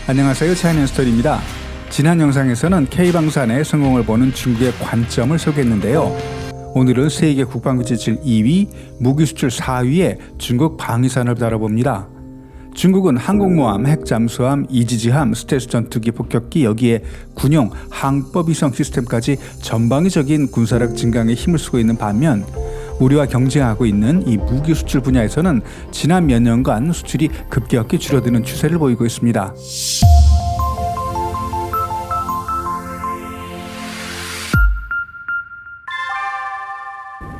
안녕하세요, 차이낸스터디입니다. 지난 영상에서는 K방산의 성공을 보는 중국의 관점을 소개했는데요. 오늘은 세계 국방비 지출 2위, 무기 수출 4위의 중국 방위산업을 다뤄봅니다. 중국은 항공모함, 핵잠수함, 이지지함, 스텔스 전투기, 폭격기, 여기에 군용, 항법 위성 시스템까지 전방위적인 군사력 증강에 힘을 쓰고 있는 반면 우리와 경쟁하고 있는 이 무기 수출 분야에서는 지난 몇 년간 수출이 급격히 줄어드는 추세를 보이고 있습니다.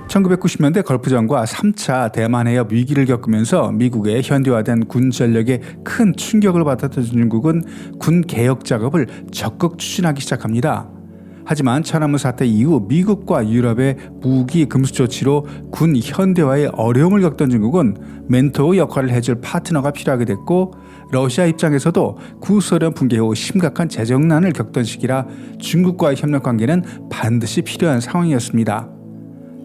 (1990년대) 걸프전과 3차 대만 해협 위기를 겪으면서 미국의 현대화된 군 전력에 큰 충격을 받았던 중국은 군 개혁 작업을 적극 추진하기 시작합니다. 하지만 천안문 사태 이후 미국과 유럽의 무기 금수 조치로 군 현대화에 어려움을 겪던 중국은 멘토 역할을 해줄 파트너가 필요하게 됐고, 러시아 입장에서도 구소련 붕괴 후 심각한 재정난을 겪던 시기라 중국과의 협력 관계는 반드시 필요한 상황이었습니다.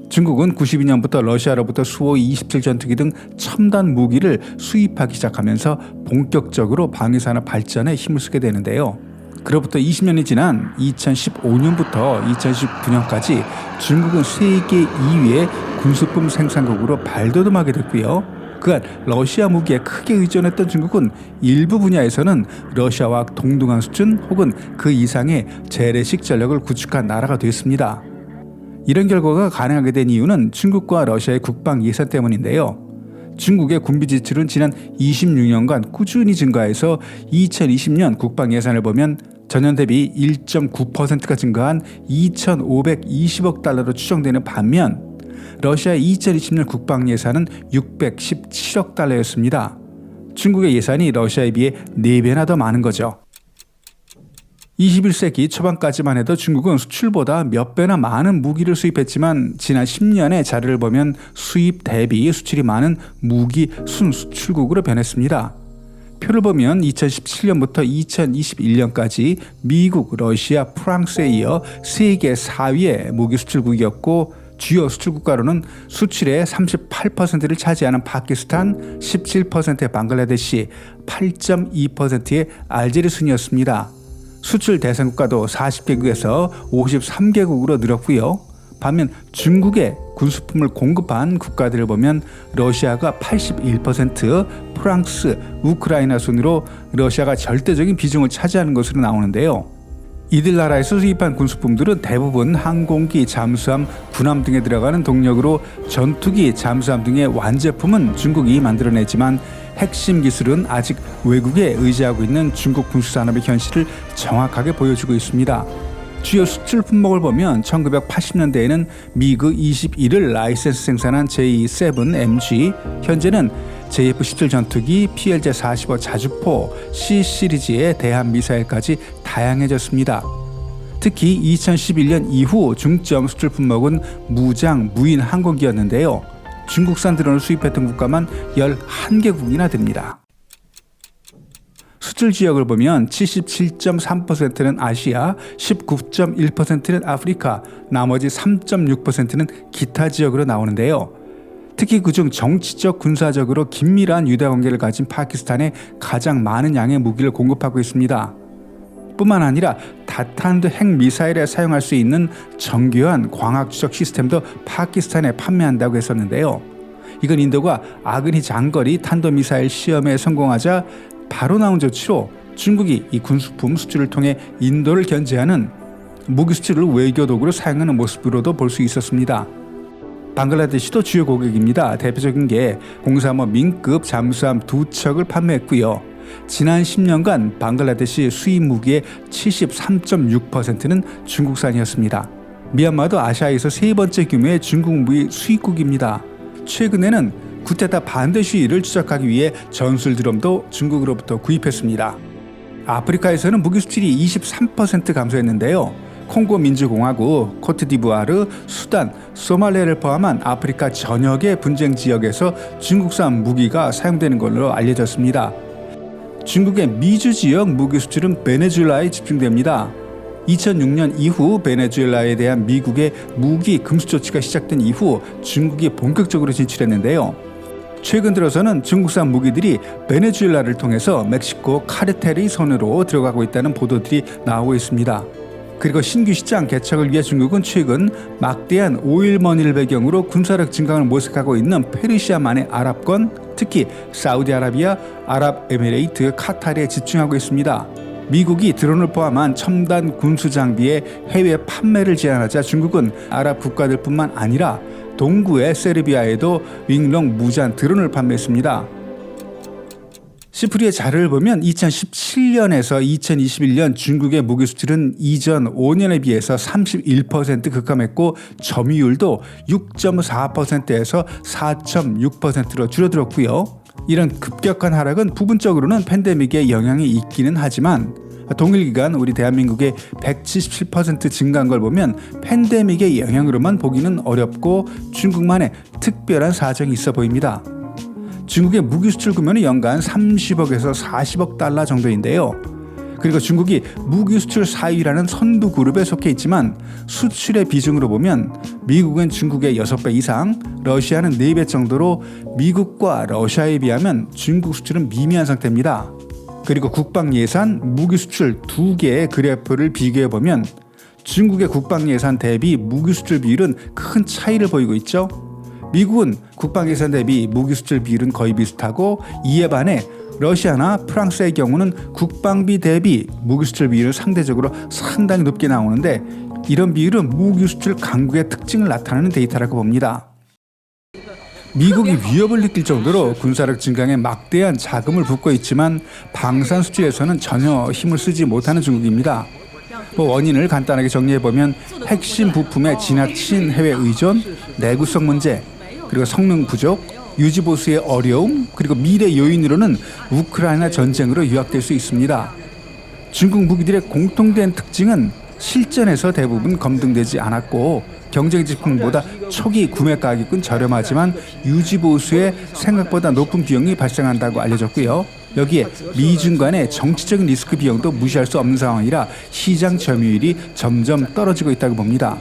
중국은 92년부터 러시아로부터 수호이 27 전투기 등 첨단 무기를 수입하기 시작하면서 본격적으로 방위산업 발전에 힘을 쓰게 되는데요. 그로부터 20년이 지난 2015년부터 2019년까지 중국은 세계 2위의 군수품 생산국으로 발돋움하게 됐고요. 그간 러시아 무기에 크게 의존했던 중국은 일부 분야에서는 러시아와 동등한 수준 혹은 그 이상의 재래식 전력을 구축한 나라가 됐습니다. 이런 결과가 가능하게 된 이유는 중국과 러시아의 국방 예산 때문인데요. 중국의 군비 지출은 지난 26년간 꾸준히 증가해서 2020년 국방 예산을 보면 전년 대비 1.9%가 증가한 2,520억 달러로 추정되는 반면 러시아의 2020년 국방 예산은 617억 달러였습니다. 중국의 예산이 러시아에 비해 4배나 더 많은 거죠. 21세기 초반까지만 해도 중국은 수출보다 몇 배나 많은 무기를 수입했지만 지난 10년의 자료를 보면 수입 대비 수출이 많은 무기 순수출국으로 변했습니다. 표를 보면 2017년부터 2021년까지 미국, 러시아, 프랑스에 이어 세계 4위의 무기 수출국이었고, 주요 수출국가로는 수출의 38%를 차지하는 파키스탄, 17%의 방글라데시, 8.2%의 알제리 순이었습니다. 수출 대상 국가도 40개국에서 53개국으로 늘었고요. 반면 중국에 군수품을 공급한 국가들을 보면 러시아가 81%, 프랑스, 우크라이나 순으로 러시아가 절대적인 비중을 차지하는 것으로 나오는데요. 이들 나라에서 수입한 군수품들은 대부분 항공기, 잠수함, 군함 등에 들어가는 동력으로 전투기, 잠수함 등의 완제품은 중국이 만들어내지만 핵심 기술은 아직 외국에 의지하고 있는 중국 군수산업의 현실을 정확하게 보여주고 있습니다. 주요 수출 품목을 보면 1980년대에는 미그 21을 라이센스 생산한 J7MG, 현재는 JF-17 전투기, PLJ-45 자주포, C 시리즈의 대함 미사일까지 다양해졌습니다. 특히 2011년 이후 중점 수출 품목은 무장, 무인 항공기였는데요. 중국산 드론을 수입했던 국가만 11개국이나 됩니다. 수출 지역을 보면 77.3%는 아시아, 19.1%는 아프리카, 나머지 3.6%는 기타 지역으로 나오는데요. 특히 그중 정치적, 군사적으로 긴밀한 유대관계를 가진 파키스탄에 가장 많은 양의 무기를 공급하고 있습니다. 뿐만 아니라 다탄두 핵미사일에 사용할 수 있는 정교한 광학 추적 시스템도 파키스탄에 판매한다고 했었는데요. 이건 인도가 아그니 장거리 탄도미사일 시험에 성공하자 바로 나온 조치로 중국이 이 군수품 수출을 통해 인도를 견제하는 무기 수출을 외교도구로 사용하는 모습으로도 볼 수 있었습니다. 방글라데시도 주요 고객입니다. 대표적인 게 035 민급 잠수함 2척을 판매했고요. 지난 10년간 방글라데시 수입 무기의 73.6%는 중국산이었습니다. 미얀마도 아시아에서 세 번째 규모의 중국 무기 수입국입니다. 최근에는 쿠데타 반대 시위를 추적하기 위해 전술 드럼도 중국으로부터 구입했습니다. 아프리카에서는 무기 수출이 23% 감소했는데요. 콩고 민주공화국, 코트디부아르, 수단, 소말리아를 포함한 아프리카 전역의 분쟁 지역에서 중국산 무기가 사용되는 걸로 알려졌습니다. 중국의 미주 지역 무기 수출은 베네수엘라에 집중됩니다. 2006년 이후 베네수엘라에 대한 미국의 무기 금수 조치가 시작된 이후 중국이 본격적으로 진출했는데요. 최근 들어서는 중국산 무기들이 베네수엘라를 통해서 멕시코 카르텔의 손으로 들어가고 있다는 보도들이 나오고 있습니다. 그리고 신규 시장 개척을 위해 중국은 최근 막대한 오일머니를 배경으로 군사력 증강을 모색하고 있는 페르시아만의 아랍권, 특히 사우디아라비아, 아랍에미레이트, 카타르에 집중하고 있습니다. 미국이 드론을 포함한 첨단 군수 장비의 해외 판매를 제한하자 중국은 아랍 국가들뿐만 아니라 동구의 세르비아에도 윙롱 무장 드론을 판매했습니다. 시프리의 자료를 보면 2017년에서 2021년 중국의 무기 수출은 이전 5년에 비해서 31% 급감했고 점유율도 6.4%에서 4.6%로 줄어들었고요. 이런 급격한 하락은 부분적으로는 팬데믹의 영향이 있기는 하지만 동일 기간 우리 대한민국의 177% 증가한 걸 보면 팬데믹의 영향으로만 보기는 어렵고 중국만의 특별한 사정이 있어 보입니다. 중국의 무기 수출 규모는 연간 30억에서 40억 달러 정도인데요. 그리고 중국이 무기 수출 4위라는 선두 그룹에 속해 있지만 수출의 비중으로 보면 미국은 중국의 6배 이상, 러시아는 4배 정도로 미국과 러시아에 비하면 중국 수출은 미미한 상태입니다. 그리고 국방 예산, 무기 수출 두 개의 그래프를 비교해 보면 중국의 국방 예산 대비 무기 수출 비율은 큰 차이를 보이고 있죠. 미국은 국방 예산 대비 무기 수출 비율은 거의 비슷하고 이에 반해 러시아나 프랑스의 경우는 국방비 대비 무기 수출 비율은 상대적으로 상당히 높게 나오는데 이런 비율은 무기 수출 강국의 특징을 나타내는 데이터라고 봅니다. 미국이 위협을 느낄 정도로 군사력 증강에 막대한 자금을 붓고 있지만 방산 수출에서는 전혀 힘을 쓰지 못하는 중국입니다. 원인을 간단하게 정리해보면 핵심 부품의 지나친 해외 의존, 내구성 문제, 그리고 성능 부족, 유지 보수의 어려움, 그리고 미래 요인으로는 우크라이나 전쟁으로 요약될 수 있습니다. 중국 무기들의 공통된 특징은 실전에서 대부분 검증되지 않았고 경쟁 제품보다 초기 구매 가격은 저렴하지만 유지 보수에 생각보다 높은 비용이 발생한다고 알려졌고요. 여기에 미중 간의 정치적인 리스크 비용도 무시할 수 없는 상황이라 시장 점유율이 점점 떨어지고 있다고 봅니다.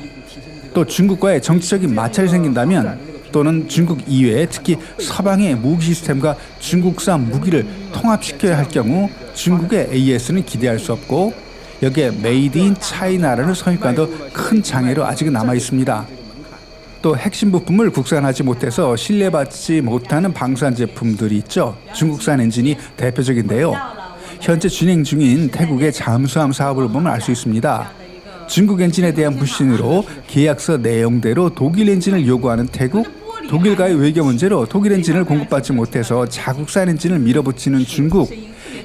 또 중국과의 정치적인 마찰이 생긴다면 또는 중국 이외에 특히 서방의 무기 시스템과 중국산 무기를 통합시켜야 할 경우 중국의 AS는 기대할 수 없고 여기에 메이드 인 차이나라는 선입관도 큰 장애로 아직은 남아 있습니다. 또 핵심 부품을 국산하지 못해서 신뢰받지 못하는 방산 제품들이 있죠. 중국산 엔진이 대표적인데요. 현재 진행 중인 태국의 잠수함 사업을 보면 알 수 있습니다. 중국 엔진에 대한 불신으로 계약서 내용대로 독일 엔진을 요구하는 태국, 독일과의 외교 문제로 독일 엔진을 공급받지 못해서 자국산 엔진을 밀어붙이는 중국.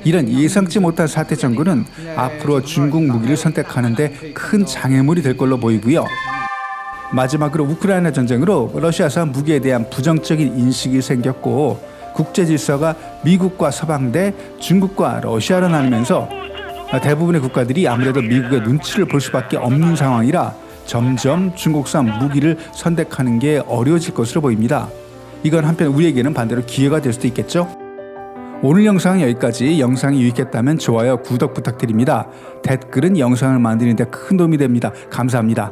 이런 예상치 못한 사태 전구는 앞으로 중국 무기를 선택하는 데 큰 장애물이 될 걸로 보이고요. 마지막으로 우크라이나 전쟁으로 러시아산 무기에 대한 부정적인 인식이 생겼고 국제 질서가 미국과 서방 대 중국과 러시아로 나누면서 대부분의 국가들이 아무래도 미국의 눈치를 볼 수밖에 없는 상황이라 점점 중국산 무기를 선택하는 게 어려워질 것으로 보입니다. 이건 한편 우리에게는 반대로 기회가 될 수도 있겠죠? 오늘 영상은 여기까지. 영상이 유익했다면 좋아요, 구독 부탁드립니다. 댓글은 영상을 만드는 데 큰 도움이 됩니다. 감사합니다.